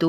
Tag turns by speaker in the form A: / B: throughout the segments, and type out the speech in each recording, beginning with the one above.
A: 2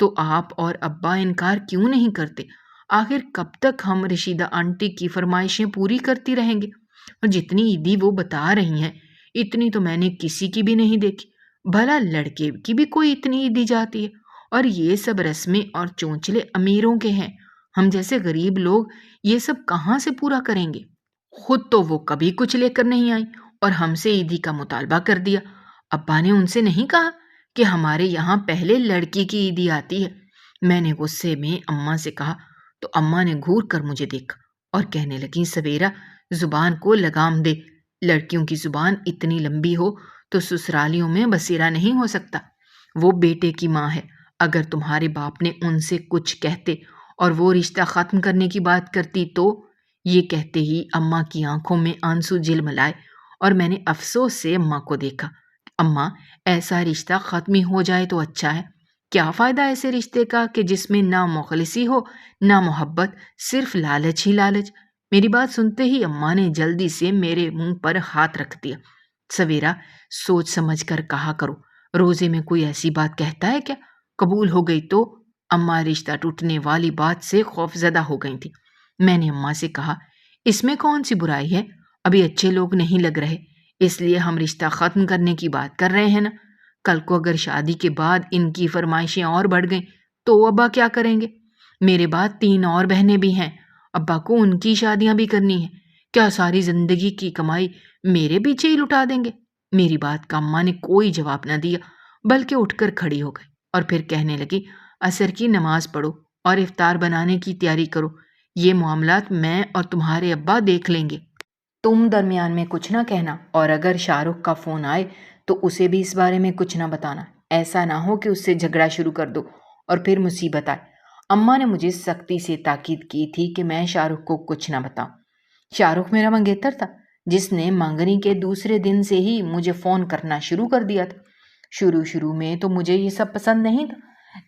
A: تو آپ اور ابا انکار کیوں نہیں کرتے؟ آخر کب تک ہم رشیدہ آنٹی کی فرمائشیں پوری کرتی رہیں گے؟ اور جتنی عیدی وہ بتا رہی ہیں اتنی تو میں نے کسی کی بھی نہیں دیکھی۔ بھلا لڑکے کی بھی کوئی اتنی عیدی جاتی ہے؟ اور یہ سب رسمیں اور چونچلے امیروں کے ہیں، ہم جیسے غریب لوگ یہ سب کہاں سے پورا کریں گے؟ خود تو وہ کبھی کچھ لے کر نہیں آئی اور ہم سے عیدی کا مطالبہ کر دیا۔ ابا نے ان سے نہیں کہا کہ ہمارے یہاں پہلے لڑکی کی عیدی آتی ہے؟ میں نے غصے میں اماں سے کہا تو اماں نے گھور کر مجھے دیکھا اور کہنے لگی، سویرا زبان کو لگام دے، لڑکیوں کی زبان اتنی لمبی ہو تو سسرالیوں میں بسیرا نہیں ہو سکتا۔ وہ بیٹے کی ماں ہے، اگر تمہارے باپ نے ان سے کچھ کہتے اور وہ رشتہ ختم کرنے کی بات کرتی تو؟ یہ کہتے ہی اماں کی آنکھوں میں آنسو جھلملائے اور میں نے افسوس سے اماں کو دیکھا۔ اماں، ایسا رشتہ ختم ہی ہو جائے تو اچھا ہے۔ کیا فائدہ ایسے رشتے کا کہ جس میں نہ مخلصی ہو نہ محبت، صرف لالچ ہی لالچ۔ میری بات سنتے ہی اماں نے جلدی سے میرے منہ پر ہاتھ رکھ دیا۔ سویرا، سوچ سمجھ کر کہا کرو، روزے میں کوئی ایسی بات کہتا ہے کیا؟ قبول ہو گئی تو؟ اماں رشتہ ٹوٹنے والی بات سے خوف زدہ ہو گئی تھی۔ میں نے اماں سے کہا، اس میں کون سی برائی ہے؟ ابھی اچھے لوگ نہیں لگ رہے، اس لیے ہم رشتہ ختم کرنے کی بات کر رہے ہیں نا۔ کل کو اگر شادی کے بعد ان کی فرمائشیں اور بڑھ گئیں تو ابا کیا کریں گے؟ میرے بعد 3 اور بہنیں بھی ہیں، ابا کو ان کی شادیاں بھی کرنی ہیں۔ کیا ساری زندگی کی کمائی میرے پیچھے ہی لٹا دیں گے؟ میری بات کا اماں نے کوئی جواب نہ دیا، بلکہ اٹھ کر کھڑی ہو گئی اور پھر کہنے لگی، عصر کی نماز پڑھو اور افطار بنانے کی تیاری کرو، یہ معاملات میں اور تمہارے ابا دیکھ لیں گے۔ تم درمیان میں کچھ نہ کہنا، اور اگر شاہ رخ کا فون آئے تو اسے بھی اس بارے میں کچھ نہ بتانا، ایسا نہ ہو کہ اس سے جھگڑا شروع کر دو اور پھر مصیبت آئے۔ اماں نے مجھے سختی سے تاکید کی تھی کہ میں شاہ رخ کو کچھ نہ بتاؤں۔ شاہ رخ میرا منگیتر تھا، جس نے منگنی کے دوسرے دن سے ہی مجھے فون کرنا شروع کر دیا تھا۔ شروع میں تو مجھے یہ سب پسند نہیں تھا،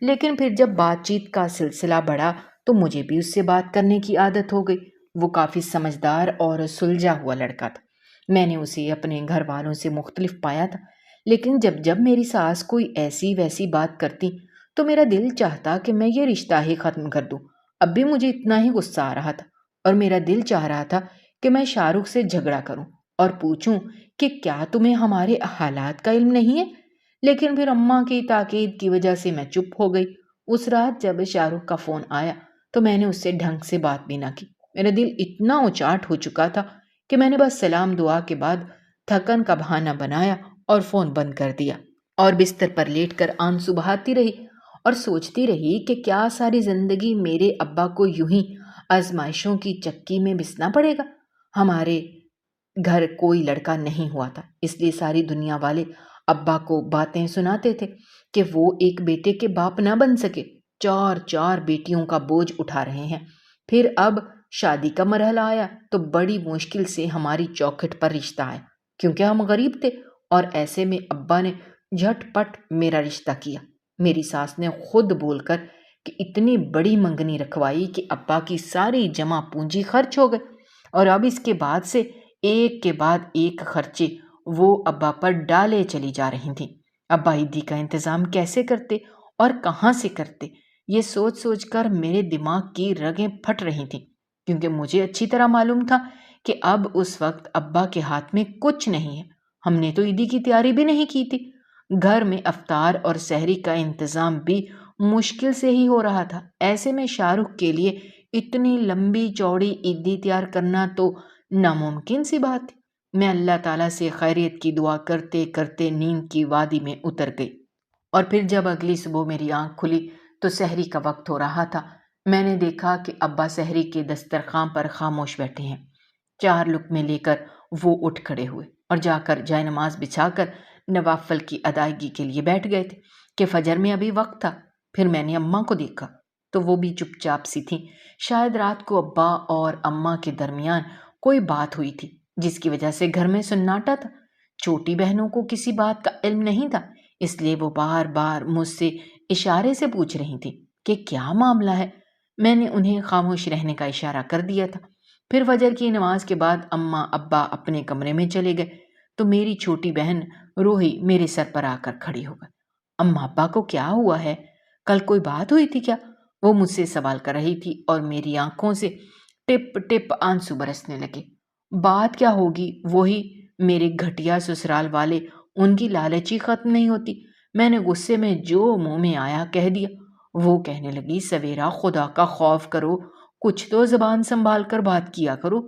A: لیکن پھر جب بات چیت کا سلسلہ بڑھا تو مجھے بھی اس سے بات کرنے کی عادت ہو گئی۔ وہ کافی سمجھدار اور سلجھا ہوا لڑکا تھا۔ میں نے اسے اپنے گھر والوں سے مختلف پایا تھا، لیکن جب میری ساس کوئی ایسی ویسی بات کرتی تو میرا دل چاہتا کہ میں یہ رشتہ ہی ختم کر دوں۔ اب بھی مجھے اتنا ہی غصہ آ رہا تھا اور میرا دل چاہ رہا تھا کہ میں شاہ رخ سے جھگڑا کروں اور پوچھوں کہ کیا تمہیں ہمارے حالات کا علم نہیں ہے؟ لیکن پھر اماں کی تاکید کی وجہ سے میں چپ ہو گئی۔ اس رات جب شاہ رخ کا فون آیا تو میں نے اس سے ڈھنگ سے بات بھی نہ کی۔ میرا دل اتنا اچاٹ ہو چکا تھا کہ میں نے بس سلام دعا کے بعد تھکن کا بہانہ بنایا اور فون بند کر دیا اور بستر پر لیٹ کر آنسو بہاتی رہی اور سوچتی رہی کہ کیا ساری زندگی میرے ابا کو یوں ہی آزمائشوں کی چکی میں بسنا پڑے گا؟ ہمارے گھر کوئی لڑکا نہیں ہوا تھا، اس لیے ساری دنیا والے ابا کو باتیں سناتے تھے کہ وہ ایک بیٹے کے باپ نہ بن سکے، 4 بیٹیوں کا بوجھ اٹھا رہے ہیں۔ پھر اب شادی کا مرحلہ آیا تو بڑی مشکل سے ہماری چوکھٹ پر رشتہ آیا، کیونکہ ہم غریب تھے، اور ایسے میں ابا نے جھٹ پٹ میرا رشتہ کیا۔ میری ساس نے خود بول کر کہ اتنی بڑی منگنی رکھوائی کہ ابا کی ساری جمع پونجی خرچ ہو گئے، اور اب اس کے بعد سے ایک کے بعد ایک خرچے وہ ابا پر ڈالے چلی جا رہی تھیں۔ ابا عیدی کا انتظام کیسے کرتے اور کہاں سے کرتے، یہ سوچ سوچ کر میرے دماغ کی رگیں پھٹ رہی تھیں، کیونکہ مجھے اچھی طرح معلوم تھا کہ اب اس وقت ابا کے ہاتھ میں کچھ نہیں ہے۔ ہم نے تو عیدی کی تیاری بھی نہیں کی تھی، گھر میں افطار اور سحری کا انتظام بھی مشکل سے ہی ہو رہا تھا۔ ایسے میں شاہ رخ کے لیے اتنی لمبی چوڑی عیدی تیار کرنا تو ناممکن سی بات تھی۔ میں اللہ تعالیٰ سے خیریت کی دعا کرتے کرتے نیند کی وادی میں اتر گئی، اور پھر جب اگلی صبح میری آنکھ کھلی تو سحری کا وقت ہو رہا تھا۔ میں نے دیکھا کہ ابا سحری کے دسترخوان پر خاموش بیٹھے ہیں۔ 4 لقمے لے کر وہ اٹھ کھڑے ہوئے اور جا کر جائے نماز بچھا کر نوافل کی ادائیگی کے لیے بیٹھ گئے تھے کہ فجر میں ابھی وقت تھا۔ پھر میں نے اماں کو دیکھا تو وہ بھی چپ چاپ سی تھیں۔ شاید رات کو ابا اور اماں کے درمیان کوئی بات ہوئی تھی جس کی وجہ سے گھر میں سناٹا تھا۔ چھوٹی بہنوں کو کسی بات کا علم نہیں تھا، اس لیے وہ بار بار مجھ سے اشارے سے پوچھ رہی تھی کہ کیا معاملہ ہے۔ میں نے انہیں خاموش رہنے کا اشارہ کر دیا تھا۔ پھر فجر کی نماز کے بعد اماں ابا اپنے کمرے میں چلے گئے تو میری چھوٹی بہن روحی میرے سر پر آ کر کھڑی ہو گئی۔ اماں ابا کو کیا ہوا ہے؟ کل کوئی بات ہوئی تھی کیا؟ وہ مجھ سے سوال کر رہی تھی اور میری آنکھوں سے ٹپ ٹپ آنسو برسنے لگے۔ بات کیا ہوگی، وہی میرے گھٹیا سسرال والے، ان کی لالچی ختم نہیں ہوتی۔ میں نے غصے میں جو منہ میں آیا کہہ دیا۔ وہ کہنے لگی، سویرا خدا کا خوف کرو، کچھ تو زبان سنبھال کر بات کیا کرو،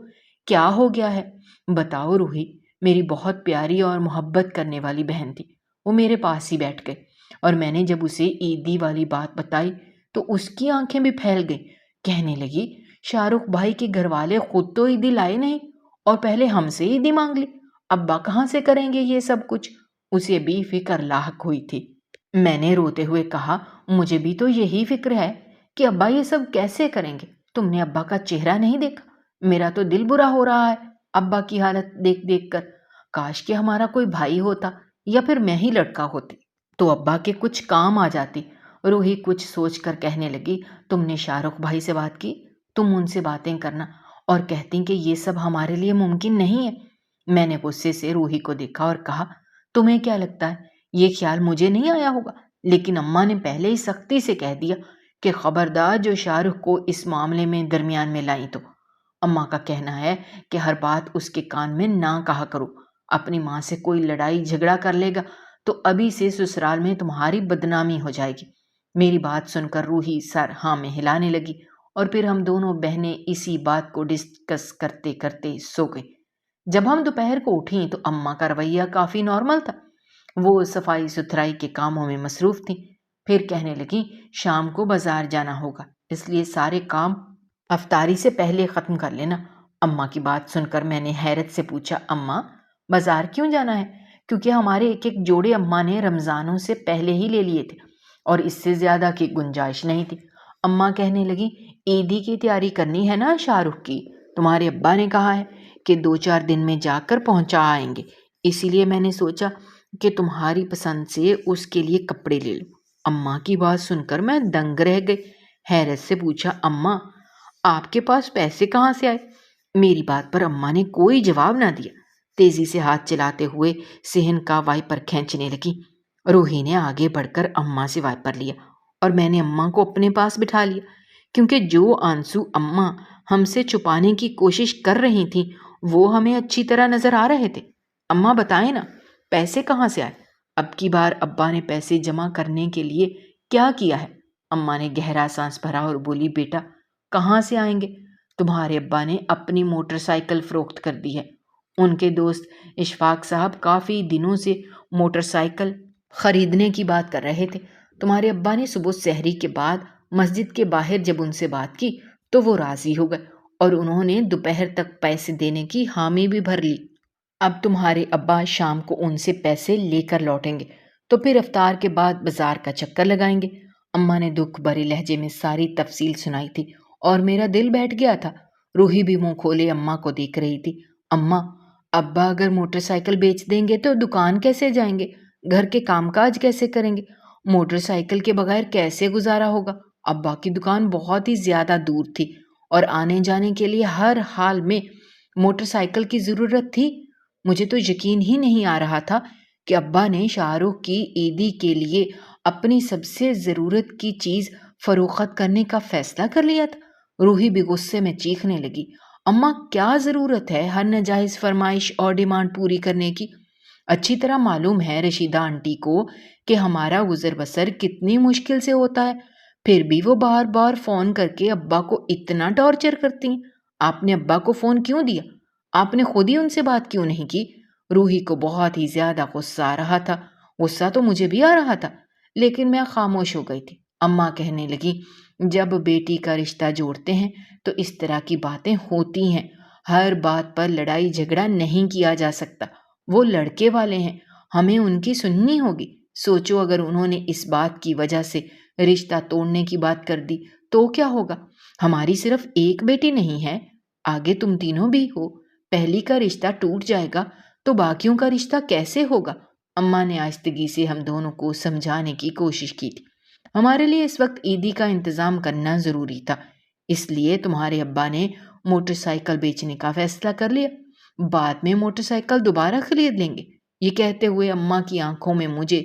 A: کیا ہو گیا ہے؟ بتاؤ روحی۔ میری بہت پیاری اور محبت کرنے والی بہن تھی، وہ میرے پاس ہی بیٹھ گئی اور میں نے جب اسے عیدی والی بات بتائی تو اس کی آنکھیں بھی پھیل گئی۔ کہنے لگی، شاہ رخ بھائی کے گھر والے خود تو عیدی لائے نہیں اور پہلے ہم سے عیدی مانگ لی، ابا کہاں سے کریں گے یہ سب کچھ؟ اسے بھی فکر لاحق ہوئی تھی۔ میں نے روتے ہوئے کہا، مجھے بھی تو یہی فکر ہے کہ ابا یہ سب کیسے کریں گے؟ تم نے ابا کا چہرہ نہیں دیکھا؟ میرا تو دل برا ہو رہا ہے ابا کی حالت دیکھ دیکھ کر۔ کاش کہ ہمارا کوئی بھائی ہوتا یا پھر میں ہی لڑکا ہوتی تو ابا کے کچھ کام آ جاتی۔ روحی کچھ سوچ کر کہنے لگی، تم نے شاہ رخ بھائی سے بات کی؟ تم ان سے باتیں کرنا اور کہتی کہ یہ سب ہمارے لیے ممکن نہیں ہے۔ میں نے غصے سے روحی کو دیکھا اور کہا، تمہیں کیا لگتا ہے یہ خیال مجھے نہیں آیا ہوگا؟ لیکن اماں نے پہلے ہی سختی سے کہہ دیا کہ خبردار جو شاہ رخ کو اس معاملے میں درمیان میں لائی تو۔ اماں کا کہنا ہے کہ ہر بات اس کے کان میں نہ کہا کرو، اپنی ماں سے کوئی لڑائی جھگڑا کر لے گا تو ابھی سے سسرال میں تمہاری بدنامی ہو جائے گی۔ میری بات سن کر روحی سر ہاں میں ہلانے لگی اور پھر ہم دونوں بہنیں اسی بات کو ڈسکس کرتے کرتے سو گئی۔ جب ہم دوپہر کو اٹھیں تو اماں کا رویہ کافی نارمل تھا، وہ صفائی ستھرائی کے کاموں میں مصروف تھیں۔ پھر کہنے لگیں، شام کو بازار جانا ہوگا، اس لیے سارے کام افطاری سے پہلے ختم کر لینا۔ اماں کی بات سن کر میں نے حیرت سے پوچھا، اماں بازار کیوں جانا ہے؟ کیونکہ ہمارے ایک ایک جوڑے اماں نے رمضانوں سے پہلے ہی لے لیے تھے اور اس سے زیادہ کی گنجائش نہیں تھی۔ اماں کہنے لگی، عیدی کی تیاری کرنی ہے نا شاہ رخ کی، تمہارے ابا نے کہا ہے کہ 2-4 دن میں جا کر پہنچا آئیں گے، اسی لیے میں نے سوچا کہ تمہاری پسند سے اس کے لیے کپڑے لے لو۔ اماں کی بات سن کر میں دنگ رہ گئی، حیرت سے پوچھا، اماں آپ کے پاس پیسے کہاں سے آئے؟ میری بات پر اماں نے کوئی جواب نہ دیا، تیزی سے ہاتھ چلاتے ہوئے صحن کا وائپر کھینچنے لگی۔ روحی نے آگے بڑھ کر اماں سے وائپر لیا اور میں نے اماں کو اپنے پاس بٹھا لیا، کیونکہ جو آنسو اماں ہم سے چھپانے کی کوشش کر رہی تھیں وہ ہمیں اچھی طرح نظر آ رہے تھے۔ اماں بتائیں نا، پیسے کہاں سے آئے؟ اب کی بار ابا نے پیسے جمع کرنے کے لیے کیا کیا ہے؟ اماں نے گہرا سانس بھرا اور بولی، بیٹا کہاں سے آئیں گے؟ تمہارے ابا نے اپنی موٹر سائیکل فروخت کر دی ہے۔ ان کے دوست اشفاق صاحب کافی دنوں سے موٹر سائیکل خریدنے کی بات کر رہے تھے۔ تمہارے ابا نے صبح سحری کے بعد مسجد کے باہر جب ان سے بات کی تو وہ راضی ہو گئے اور انہوں نے دوپہر تک پیسے دینے کی حامی بھی بھر لی۔ اب تمہارے ابا شام کو ان سے پیسے لے کر لوٹیں گے تو پھر افطار کے بعد بازار کا چکر لگائیں گے۔ اماں نے دکھ بھرے لہجے میں ساری تفصیل سنائی تھی اور میرا دل بیٹھ گیا تھا۔ روحی بھی منہ کھولے اماں کو دیکھ رہی تھی۔ اماں ابا اگر موٹر سائیکل بیچ دیں گے تو دکان کیسے جائیں گے؟ گھر کے کام کاج کیسے کریں گے؟ موٹر سائیکل کے بغیر کیسے گزارا ہوگا؟ ابا کی دکان بہت ہی زیادہ دور تھی اور آنے جانے کے لیے ہر حال میں موٹر سائیکل کی ضرورت تھی۔ مجھے تو یقین ہی نہیں آ رہا تھا کہ ابا نے شاہ رخ کی عیدی کے لیے اپنی سب سے ضرورت کی چیز فروخت کرنے کا فیصلہ کر لیا تھا۔ روحی بھی غصے میں چیخنے لگی، اماں کیا ضرورت ہے ہر ناجائز فرمائش اور ڈیمانڈ پوری کرنے کی؟ اچھی طرح معلوم ہے رشیدہ آنٹی کو کہ ہمارا گزر بسر کتنی مشکل سے ہوتا ہے، پھر بھی وہ بار بار فون کر کے ابا کو اتنا ٹارچر کرتی ہیں۔ آپ نے ابا کو فون کیوں دیا؟ آپ نے خود ہی ان سے بات کیوں نہیں کی؟ روحی کو بہت ہی زیادہ غصہ آ رہا تھا۔ غصہ تو مجھے بھی آ رہا تھا لیکن میں خاموش ہو گئی تھی۔ اماں کہنے لگی، جب بیٹی کا رشتہ جوڑتے ہیں تو اس طرح کی باتیں ہوتی ہیں، ہر بات پر لڑائی جھگڑا نہیں کیا جا سکتا، وہ لڑکے والے ہیں، ہمیں ان کی سننی ہوگی۔ سوچو اگر انہوں نے اس بات کی وجہ سے رشتہ توڑنے کی بات کر دی تو کیا ہوگا؟ ہماری صرف ایک بیٹی نہیں ہے، آگے تم تینوں بھی ہو، پہلی کا رشتہ ٹوٹ جائے گا تو باقیوں کا رشتہ کیسے ہوگا؟ اماں نے آہستگی سے ہم دونوں کو سمجھانے کی کوشش کی تھی۔ ہمارے لیے اس وقت عیدی کا انتظام کرنا ضروری تھا، اس لیے تمہارے ابا نے موٹر سائیکل بیچنے کا فیصلہ کر لیا، بعد میں موٹر سائیکل دوبارہ خرید لیں گے۔ یہ کہتے ہوئے اماں کی آنکھوں میں مجھے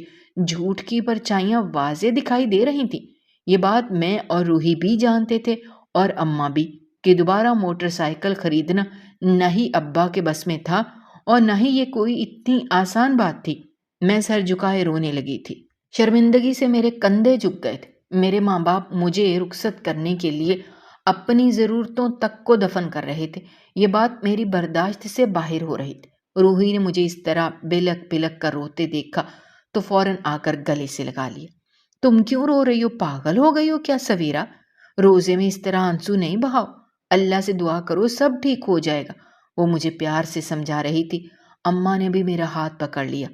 A: جھوٹ کی پرچھائیاں واضح دکھائی دے رہی تھیں۔ یہ بات میں اور روحی بھی جانتے تھے اور اماں بھی، کہ دوبارہ موٹر سائیکل خریدنا نہ ہی ابا کے بس میں تھا اور نہ ہی یہ کوئی اتنی آسان بات تھی۔ میں سر جھکائے رونے لگی تھی۔ شرمندگی سے میرے کندھے جھک گئے تھے۔ میرے ماں باپ مجھے رخصت کرنے کے لیے اپنی ضرورتوں تک کو دفن کر رہے تھے۔ یہ بات میری برداشت سے باہر ہو رہی تھی۔ روحی نے مجھے اس طرح بلک بلک کر روتے دیکھا تو فوراً آ کر گلے سے لگا لیا۔ تم کیوں رو رہی ہو؟ پاگل ہو گئی ہو کیا سویرا؟ روزے میں اس طرح آنسو نہیں بہاؤ، اللہ سے دعا کرو سب ٹھیک ہو جائے گا، وہ مجھے پیار سے سمجھا رہی تھی۔ اماں نے بھی میرا ہاتھ پکڑ لیا۔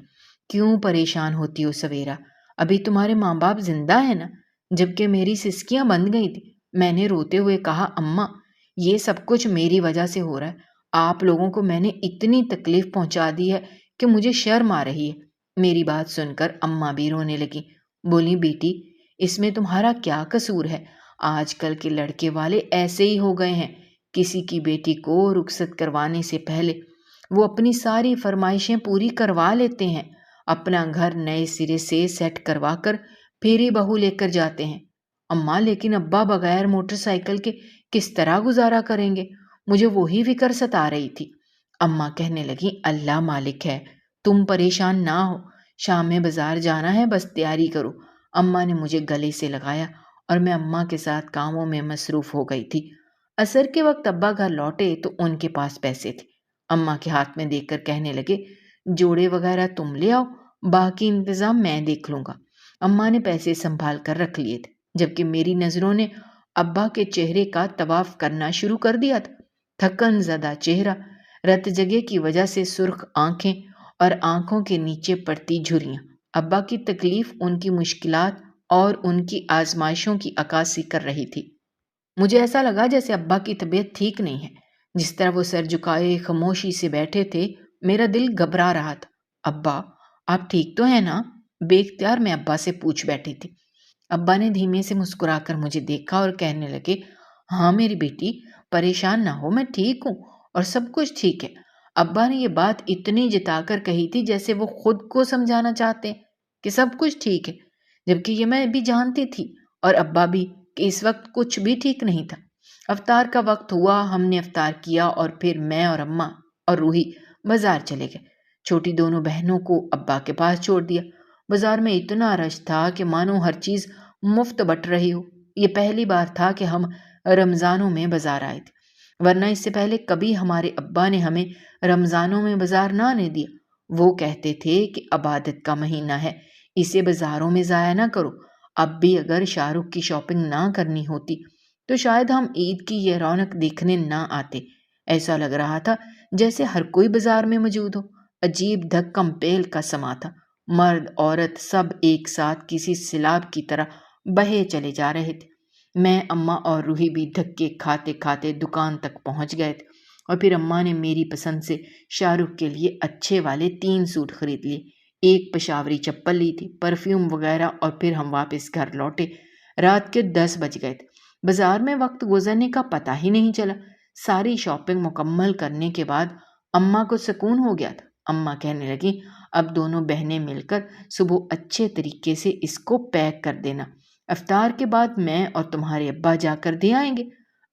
A: کیوں پریشان ہوتی ہو سویرا؟ ابھی تمہارے ماں باپ زندہ ہیں نا؟ جبکہ میری سسکیاں بند گئی تھی۔ میں نے روتے ہوئے کہا، اماں یہ سب کچھ میری وجہ سے ہو رہا ہے۔ آپ لوگوں کو میں نے اتنی تکلیف پہنچا دی ہے کہ مجھے شرم آ رہی ہے۔ میری بات سن کر اماں بھی رونے لگی۔ بولی، بیٹی اس میں تمہارا کیا قصور ہے؟ آج کل کے لڑکے والے ایسے ہی ہو گئے ہیں۔ کسی کی بیٹی کو رخصت کروانے سے پہلے وہ اپنی ساری فرمائشیں پوری کروا لیتے ہیں، اپنا گھر نئے سرے سے سیٹ کروا کر پھر ہی بہو لے کر جاتے ہیں۔ اماں لیکن ابا بغیر موٹر سائیکل کے کس طرح گزارا کریں گے؟ مجھے وہی فکر ستا رہی تھی۔ اماں کہنے لگی، اللہ مالک ہے، تم پریشان نہ ہو، شام میں بازار جانا ہے، بس تیاری کرو۔ اماں نے مجھے گلے سے لگایا اور میں اماں کے ساتھ کاموں میں مصروف ہو گئی تھی۔ عصر کے وقت ابا گھر لوٹے تو ان کے پاس پیسے تھے۔ اماں کے ہاتھ میں دیکھ کر کہنے لگے، جوڑے وغیرہ تم لے آؤ، باقی انتظام میں دیکھ لوں گا۔ اماں نے پیسے سنبھال کر رکھ لیے تھے، جبکہ میری نظروں نے ابا کے چہرے کا طواف کرنا شروع کر دیا تھا۔ تھکن زدہ چہرہ، رت جگے کی وجہ سے سرخ آنکھیں اور آنکھوں کے نیچے پڑتی جھریاں، ابا کی تکلیف ان کی مشکلات اور ان کی آزمائشوں کی عکاسی کر رہی تھی۔ مجھے ایسا لگا جیسے ابا کی طبیعت ٹھیک نہیں ہے۔ جس طرح وہ سر جھکائے خاموشی سے بیٹھے تھے، میرا دل گھبرا رہا تھا۔ ابا آپ ٹھیک تو ہیں نا؟ بے اختیار میں ابا سے پوچھ بیٹھی تھی۔ ابا نے دھیمے سے مسکرا کر مجھے دیکھا اور کہنے لگے، ہاں میری بیٹی، پریشان نہ ہو، میں ٹھیک ہوں اور سب کچھ ٹھیک ہے۔ ابا نے یہ بات اتنی جتا کر کہی تھی جیسے وہ خود کو سمجھانا چاہتے ہیں کہ سب کچھ ٹھیک ہے، جبکہ یہ میں بھی جانتی تھی اور ابا بھی کہ اس وقت کچھ بھی ٹھیک نہیں تھا۔ افطار کا وقت ہوا، ہم نے افطار کیا اور پھر میں اور اماں اور روحی بازار چلے گئے۔ چھوٹی دونوں بہنوں کو ابا کے پاس چھوڑ دیا۔ بازار میں اتنا رش تھا کہ مانو ہر چیز مفت بٹ رہی ہو۔ یہ پہلی بار تھا کہ ہم رمضانوں میں بازار آئے تھے، ورنہ اس سے پہلے کبھی ہمارے ابا نے ہمیں رمضانوں میں بازار نہ آنے دیا۔ وہ کہتے تھے کہ عبادت کا مہینہ ہے، اسے بازاروں میں ضائع نہ کرو۔ اب بھی اگر شاہ رخ کی شاپنگ نہ کرنی ہوتی تو شاید ہم عید کی یہ رونق دیکھنے نہ آتے۔ ایسا لگ رہا تھا جیسے ہر کوئی بازار میں موجود ہو۔ عجیب دھکم پیل کا سما تھا۔ مرد عورت سب ایک ساتھ کسی سیلاب کی طرح بہے چلے جا رہے تھے۔ میں، اماں اور روحی بھی دھکے کھاتے کھاتے دکان تک پہنچ گئے تھے اور پھر اماں نے میری پسند سے شاہ رخ کے لیے اچھے والے 3 سوٹ خرید لیے، ایک پشاوری چپل لی تھی، پرفیوم وغیرہ، اور پھر ہم واپس گھر لوٹے۔ رات کے 10 بج گئے تھے۔ بازار میں وقت گزرنے کا پتہ ہی نہیں چلا۔ ساری شاپنگ مکمل کرنے کے بعد اماں کو سکون ہو گیا تھا۔ اماں کہنے لگی، اب دونوں بہنیں مل کر صبح اچھے طریقے سے اس کو پیک کر دینا، افطار کے بعد میں اور تمہارے ابا جا کر دے آئیں گے۔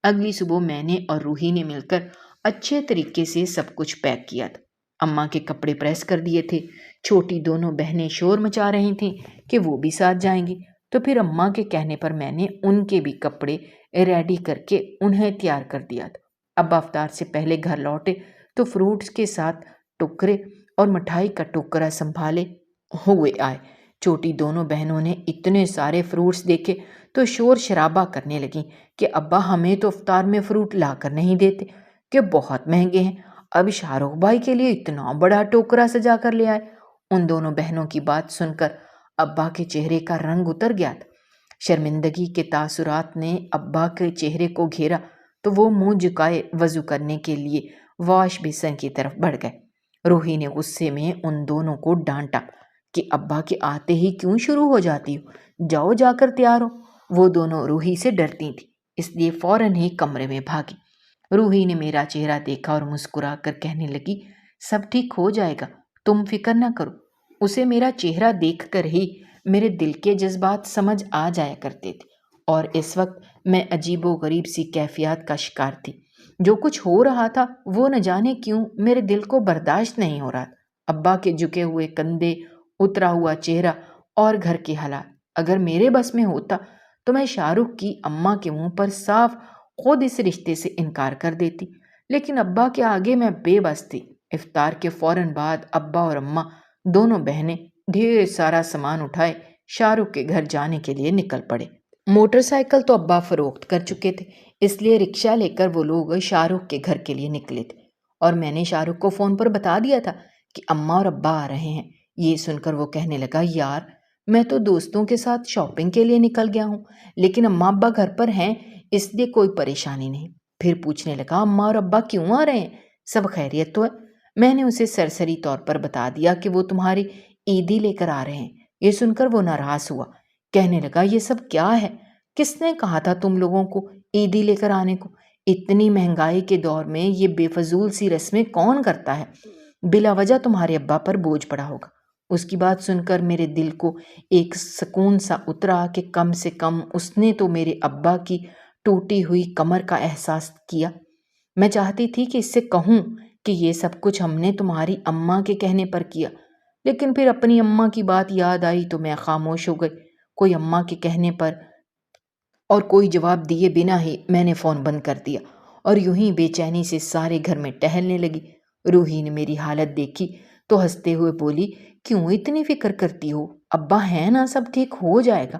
A: اگلی صبح میں نے اور روحی نے مل کر اچھے طریقے سے سب کچھ پیک کیا تھا۔ اماں کے کپڑے پریس کر دیے تھے۔ چھوٹی دونوں بہنیں شور مچا رہی تھیں کہ وہ بھی ساتھ جائیں گی، تو پھر اماں کے کہنے پر میں نے ان کے بھی کپڑے ریڈی کر کے انہیں تیار کر دیا تھا۔ ابا افطار سے پہلے گھر لوٹے تو فروٹس کے ساتھ ٹکرے اور مٹھائی کا ٹوکرا سنبھالے ہوئے آئے۔ چھوٹی دونوں بہنوں نے اتنے سارے فروٹس دیکھے تو شور شرابہ کرنے لگیں کہ ابا ہمیں تو افطار میں فروٹ لا کر نہیں دیتے، کہ بہت مہنگے ہیں، اب شاہ رخ بھائی کے لیے اتنا بڑا ٹوکرا سجا کر لے آئے۔ ان دونوں بہنوں کی بات سن کر ابا کے چہرے کا رنگ اتر گیا تھا۔ شرمندگی کے تاثرات نے ابا کے چہرے کو گھیرا تو وہ منہ جھکائے وضو کرنے کے لیے واش بیسن کی طرف بڑھ گئے۔ روحی نے غصے میں ان دونوں کو ڈانٹا کہ ابا کے آتے ہی کیوں شروع ہو جاتی ہو، جاؤ جا کر تیار ہو۔ وہ دونوں روحی سے ڈرتی تھی، اس لیے فوراً ہی کمرے میں بھاگی۔ روحی نے میرا چہرہ دیکھا اور مسکرا کر کہنے لگی، سب ٹھیک ہو جائے گا، تم فکر نہ کرو۔ اسے میرا چہرہ دیکھ کر ہی میرے دل کے جذبات سمجھ آ جایا کرتے تھے اور اس وقت میں عجیب و غریب سی کیفیات کا شکار تھی۔ جو کچھ ہو رہا تھا وہ نہ جانے کیوں میرے دل کو برداشت نہیں ہو رہا تھا۔ ابا کے جھکے ہوئے کندھے، اترا ہوا چہرہ اور گھر کے حالات، اگر میرے بس میں ہوتا تو میں شاہ رخ کی اماں کے منہ پر صاف خود اس رشتے سے انکار کر دیتی، لیکن ابا کے آگے میں بے بس تھی۔ افطار کے فوراً بعد ابا اور اماں دونوں بہنیں ڈھیر سارا سامان اٹھائے شاہ رخ کے گھر جانے کے لیے نکل پڑے۔ موٹر سائیکل تو ابا فروخت کر چکے تھے، اس لیے رکشہ لے کر وہ لوگ شاہ رخ کے گھر کے لیے نکلے تھے، اور میں نے شاہ رخ کو فون پر بتا دیا تھا کہ اماں اور ابا آ رہے ہیں۔ یہ سن کر وہ کہنے لگا، یار میں تو دوستوں کے ساتھ شاپنگ کے لیے نکل گیا ہوں، لیکن اماں ابا گھر پر ہیں، اس لیے کوئی پریشانی نہیں۔ پھر پوچھنے لگا، اماں اور ابا کیوں آ رہے ہیں؟ سب خیریت تو ہے؟ میں نے اسے سرسری طور پر بتا دیا کہ وہ تمہاری عیدی لے کر آ رہے ہیں۔ یہ سن کر وہ ناراض ہوا، کہنے لگا، یہ سب کیا ہے؟ کس نے کہا تھا تم لوگوں کو عیدی لے کر آنے کو؟ اتنی مہنگائی کے دور میں یہ بے فضول سی رسمیں کون کرتا ہے؟ بلا وجہ تمہارے ابا پر بوجھ پڑا ہوگا۔ اس کی بات سن کر میرے دل کو ایک سکون سا اترا کہ کم سے کم اس نے تو میرے ابا کی ٹوٹی ہوئی کمر کا احساس کیا۔ میں چاہتی تھی کہ اس سے کہوں کہ یہ سب کچھ ہم نے تمہاری اماں کے کہنے پر کیا، لیکن پھر اپنی اماں کی بات یاد آئی تو میں خاموش ہو گئی۔ کوئی اماں کے کہنے پر اور کوئی جواب دیے بنا ہی میں نے فون بند کر دیا اور یوں ہی بے چینی سے سارے گھر میں ٹہلنے لگی۔ روحی نے میری حالت دیکھی تو ہنستے ہوئے بولی، کیوں اتنی فکر کرتی ہو؟ ابا ہیں نا، سب ٹھیک ہو جائے گا۔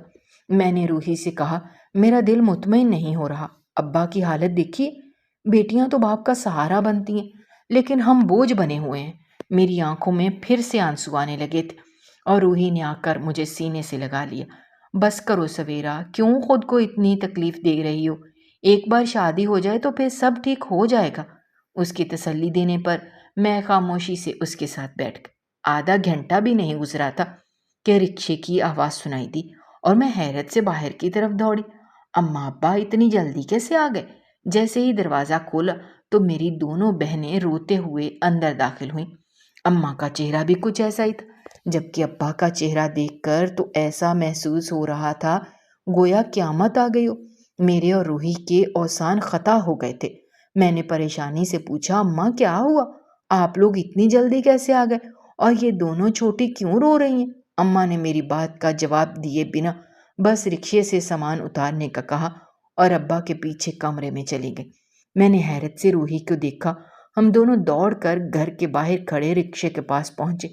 A: میں نے روحی سے کہا، میرا دل مطمئن نہیں ہو رہا۔ ابا کی حالت دیکھیے، بیٹیاں تو باپ کا سہارا بنتی ہیں، لیکن ہم بوجھ بنے ہوئے ہیں۔ میری آنکھوں میں پھر سے آنسو آنے لگے تھے اور روحی نے آ کر مجھے سینے سے لگا لیا۔ بس کرو سویرا، کیوں خود کو اتنی تکلیف دے رہی ہو؟ ایک بار شادی ہو جائے تو پھر سب ٹھیک ہو جائے گا۔ اس کی تسلی دینے پر میں خاموشی سے اس کے ساتھ بیٹھ گئی۔ آدھا گھنٹہ بھی نہیں گزرا تھا کہ رکشے کی آواز سنائی دی اور میں حیرت سے باہر کی طرف دوڑی۔ اماں ابا اتنی جلدی کیسے آ گئے؟ جیسے ہی دروازہ کھولا تو میری دونوں بہنیں روتے ہوئے اندر داخل ہوئیں۔ اماں کا چہرہ بھی کچھ ایسا ہی تھا، جبکہ ابا کا چہرہ دیکھ کر تو ایسا محسوس ہو رہا تھا گویا قیامت آ گئی ہو۔ میرے اور روحی کے اوسان خطا ہو گئے تھے۔ میں نے پریشانی سے پوچھا، اماں کیا ہوا؟ آپ لوگ اتنی جلدی کیسے آ گئے؟ اور یہ دونوں چھوٹی کیوں رو رہی ہیں؟ اماں نے میری بات کا جواب دیے بنا بس رکشے سے سامان اتارنے کا کہا اور ابا کے پیچھے کمرے میں چلی گئی۔ میں نے حیرت سے روحی کو دیکھا۔ ہم دونوں دوڑ کر گھر کے باہر کھڑے رکشے کے پاس پہنچے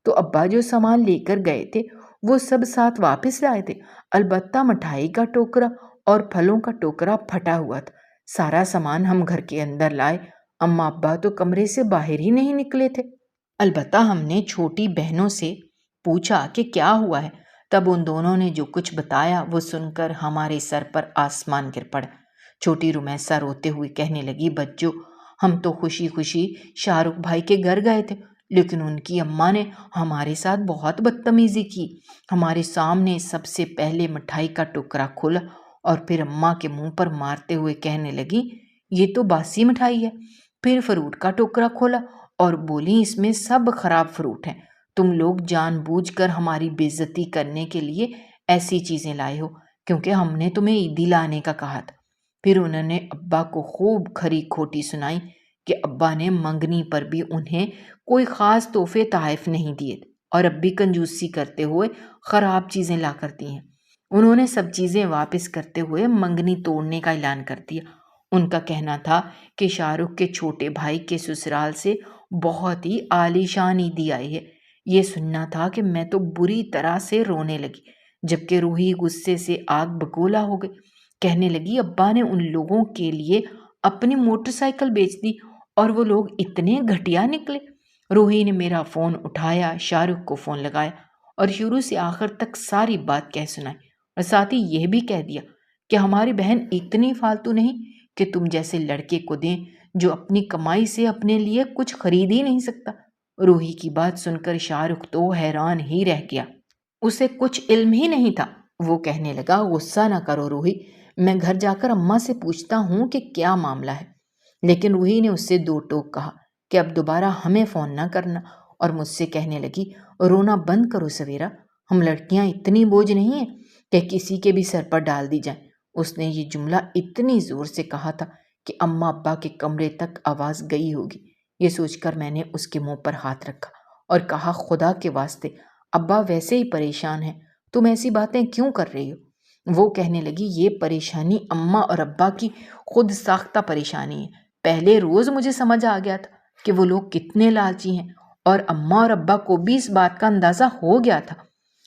A: تو ابا جو سامان لے کر گئے تھے وہ سب ساتھ واپس لائے تھے، البتہ مٹھائی کا ٹوکرا اور پھلوں کا ٹوکرا پھٹا ہوا تھا۔ سارا سامان ہم گھر کے اندر لائے، اماں ابا تو کمرے سے باہر ہی نہیں نکلے تھے۔ البتہ ہم نے چھوٹی بہنوں سے پوچھا کہ کیا ہوا ہے، تب ان دونوں نے جو کچھ بتایا وہ سن کر ہمارے سر پر آسمان گر پڑا۔ چھوٹی رمیسا روتے ہوئے کہنے لگی، بچوں ہم تو خوشی خوشی شاہ رخ بھائی کے گھر گئے تھے، لیکن ان کی اماں نے ہمارے ساتھ بہت بدتمیزی کی۔ ہمارے سامنے سب سے پہلے مٹھائی کا ٹکڑا کھولا اور پھر اماں کے منہ پر مارتے ہوئے کہنے لگی، یہ تو باسی مٹھائی ہے۔ پھر فروٹ کا ٹوکرا کھولا اور بولی، اس میں سب خراب فروٹ ہیں، تم لوگ جان بوجھ کر ہماری بے عزتی کرنے کے لیے ایسی چیزیں لائے ہو کیونکہ ہم نے تمہیں عیدی لانے کا کہا تھا۔ پھر انہوں نے ابا کو خوب کھری کھوٹی سنائی کہ ابا نے منگنی پر بھی انہیں کوئی خاص تحفے تحائف نہیں دیے اور اب بھی کنجوسی کرتے ہوئے خراب چیزیں لا کر دی ہیں۔ انہوں نے سب چیزیں واپس کرتے ہوئے منگنی توڑنے کا اعلان کر دیا۔ ان کا کہنا تھا کہ شاہ رخ کے چھوٹے بھائی کے سسرال سے بہت ہی عالی شان عیدی آئی ہے۔ یہ سننا تھا کہ میں تو بری طرح سے رونے لگی، جبکہ روحی غصے سے آگ بگولا ہو گئی۔ کہنے لگی، ابا نے ان لوگوں کے لیے اپنی موٹر سائیکل بیچ دی اور وہ لوگ اتنے گھٹیا نکلے۔ روحی نے میرا فون اٹھایا، شاہ رخ کو فون لگایا اور شروع سے آخر تک ساری بات کہہ سنائی، اور ساتھ ہی یہ بھی کہہ دیا کہ ہماری بہن اتنی فالتو نہیں کہ تم جیسے لڑکے کو دیں جو اپنی کمائی سے اپنے لیے کچھ خرید ہی نہیں سکتا۔ روحی کی بات سن کر شاہ رخ تو حیران ہی رہ گیا، اسے کچھ علم ہی نہیں تھا۔ وہ کہنے لگا، غصہ نہ کرو روحی، میں گھر جا کر اماں سے پوچھتا ہوں کہ کیا معاملہ ہے۔ لیکن روحی نے اس سے دو ٹوک کہا کہ اب دوبارہ ہمیں فون نہ کرنا، اور مجھ سے کہنے لگی، رونا بند کرو سویرا، ہم لڑکیاں اتنی بوجھ نہیں ہیں کہ کسی کے بھی سر پر ڈال دی جائیں۔ اس نے یہ جملہ اتنی زور سے کہا تھا کہ اماں ابا کے کمرے تک آواز گئی ہوگی۔ یہ سوچ کر میں نے اس کے منہ پر ہاتھ رکھا اور کہا، خدا کے واسطے ابا ویسے ہی پریشان ہیں، تم ایسی باتیں کیوں کر رہی ہو؟ وہ کہنے لگی، یہ پریشانی اماں اور ابا کی خود ساختہ پریشانی ہے۔ پہلے روز مجھے سمجھ آ گیا تھا کہ وہ لوگ کتنے لالچی ہیں، اور اماں اور ابا کو بھی اس بات کا اندازہ ہو گیا تھا،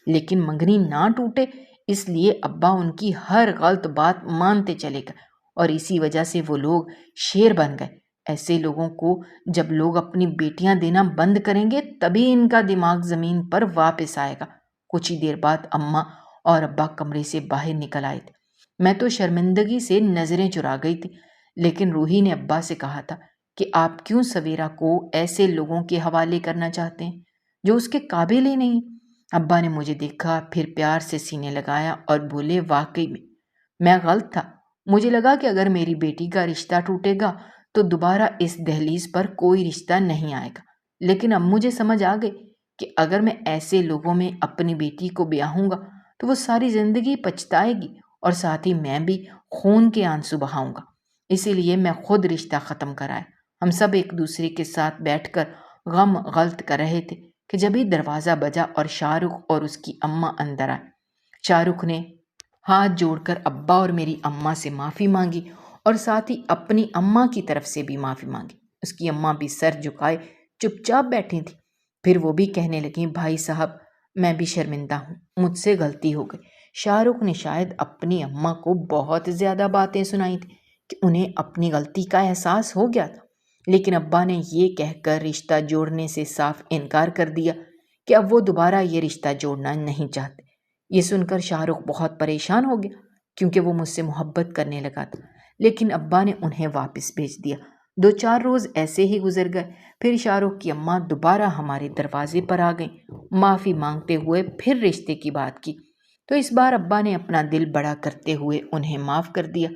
A: لیکن منگنی نہ ٹوٹے اس لیے ابا ان کی ہر غلط بات مانتے چلے گئے، اور اسی وجہ سے وہ لوگ شیر بن گئے۔ ایسے لوگوں کو جب لوگ اپنی بیٹیاں دینا بند کریں گے تبھی ان کا دماغ زمین پر واپس آئے گا۔ کچھ ہی دیر بعد اماں اور ابا کمرے سے باہر نکل آئے تھے۔ میں تو شرمندگی سے نظریں چرا گئی تھی، لیکن روحی نے ابا سے کہا تھا کہ آپ کیوں سویرا کو ایسے لوگوں کے حوالے کرنا چاہتے ہیں جو اس کے قابل ہی نہیں۔ ابا نے مجھے دیکھا، پھر پیار سے سینے لگایا اور بولے، واقعی میں غلط تھا۔ مجھے لگا کہ اگر میری بیٹی کا رشتہ ٹوٹے گا تو دوبارہ اس دہلیز پر کوئی رشتہ نہیں آئے گا، لیکن اب مجھے سمجھ آ گئی کہ اگر میں ایسے لوگوں میں اپنی بیٹی کو بیاہوں گا تو وہ ساری زندگی پچھتائے گی، اور ساتھ ہی میں بھی خون کے آنسو بہاؤں گا۔ اسی لیے میں خود رشتہ ختم کرایا۔ ہم سب ایک دوسرے کے ساتھ بیٹھ کر غم غلط کر رہے تھے کہ جبھی دروازہ بجا اور شاہ رخ اور اس کی اماں اندر آئے۔ شاہ رخ نے ہاتھ جوڑ کر ابا اور میری اماں سے معافی مانگی اور ساتھ ہی اپنی اماں کی طرف سے بھی معافی مانگی۔ اس کی اماں بھی سر جھکائے چپ چاپ بیٹھی تھی۔ پھر وہ بھی کہنے لگیں، بھائی صاحب میں بھی شرمندہ ہوں، مجھ سے غلطی ہو گئی۔ شاہ رخ نے شاید اپنی اماں کو بہت زیادہ باتیں سنائی تھیں کہ انہیں اپنی غلطی کا احساس ہو گیا تھا، لیکن ابا نے یہ کہہ کر رشتہ جوڑنے سے صاف انکار کر دیا کہ اب وہ دوبارہ یہ رشتہ جوڑنا نہیں چاہتے۔ یہ سن کر شاہ رخ بہت پریشان ہو گیا کیونکہ وہ مجھ سے محبت کرنے لگا تھا، لیکن ابا نے انہیں واپس بھیج دیا۔ 2-4 روز ایسے ہی گزر گئے، پھر شاہ رخ کی اماں دوبارہ ہمارے دروازے پر آ گئیں، معافی مانگتے ہوئے پھر رشتے کی بات کی، تو اس بار ابا نے اپنا دل بڑا کرتے ہوئے انہیں معاف کر دیا۔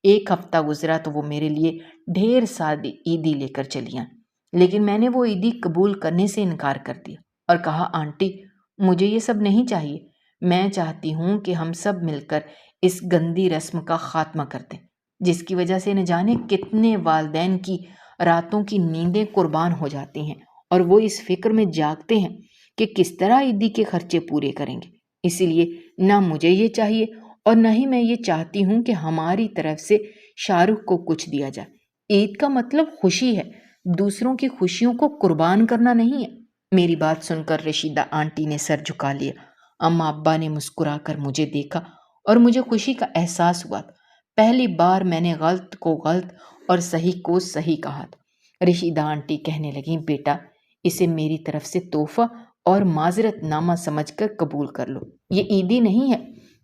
A: 1 ہفتہ گزرا تو وہ میرے لیے ڈھیر ساری عیدی لے کر چلی آئیں، لیکن میں نے وہ عیدی قبول کرنے سے انکار کر دیا اور کہا، آنٹی مجھے یہ سب نہیں چاہیے، میں چاہتی ہوں کہ ہم سب مل کر اس گندی رسم کا خاتمہ کر دیں، جس کی وجہ سے نہ جانے کتنے والدین کی راتوں کی نیندیں قربان ہو جاتی ہیں، اور وہ اس فکر میں جاگتے ہیں کہ کس طرح عیدی کے خرچے پورے کریں گے۔ اسی لیے نہ مجھے یہ چاہیے اور نہ ہی میں یہ چاہتی ہوں کہ ہماری طرف سے شاہ رخ کو کچھ دیا جائے۔ عید کا مطلب خوشی ہے، دوسروں کی خوشیوں کو قربان کرنا نہیں ہے۔ میری بات سن کر رشیدہ آنٹی نے سر جھکا لیا۔ اماں ابا نے مسکرا کر مجھے دیکھا اور مجھے خوشی کا احساس ہوا تھا۔ پہلی بار میں نے غلط کو غلط اور صحیح کو صحیح کہا تھا۔ رشیدہ آنٹی کہنے لگیں، بیٹا اسے میری طرف سے تحفہ اور معذرت نامہ سمجھ کر قبول کر لو، یہ عیدی نہیں ہے،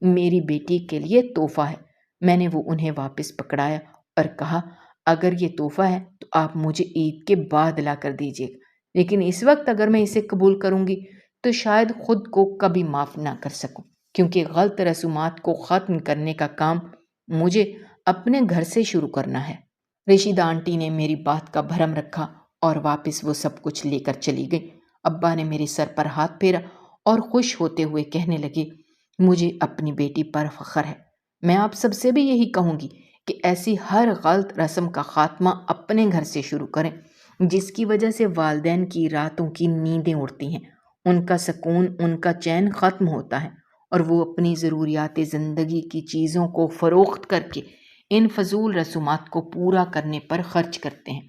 A: میری بیٹی کے لیے تحفہ ہے۔ میں نے وہ انہیں واپس پکڑایا اور کہا، اگر یہ تحفہ ہے تو آپ مجھے عید کے بعد لا کر دیجیے گا، لیکن اس وقت اگر میں اسے قبول کروں گی تو شاید خود کو کبھی معاف نہ کر سکوں، کیونکہ غلط رسومات کو ختم کرنے کا کام مجھے اپنے گھر سے شروع کرنا ہے۔ رشیدہ آنٹی نے میری بات کا بھرم رکھا اور واپس وہ سب کچھ لے کر چلی گئی۔ ابا نے میرے سر پر ہاتھ پھیرا اور خوش ہوتے ہوئے کہنے لگے، مجھے اپنی بیٹی پر فخر ہے۔ میں آپ سب سے بھی یہی کہوں گی کہ ایسی ہر غلط رسم کا خاتمہ اپنے گھر سے شروع کریں، جس کی وجہ سے والدین کی راتوں کی نیندیں اڑتی ہیں، ان کا سکون، ان کا چین ختم ہوتا ہے، اور وہ اپنی ضروریات زندگی کی چیزوں کو فروخت کر کے ان فضول رسومات کو پورا کرنے پر خرچ کرتے ہیں۔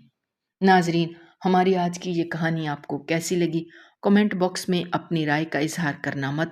A: ناظرین، ہماری آج کی یہ کہانی آپ کو کیسی لگی؟ کمنٹ باکس میں اپنی رائے کا اظہار کرنا مت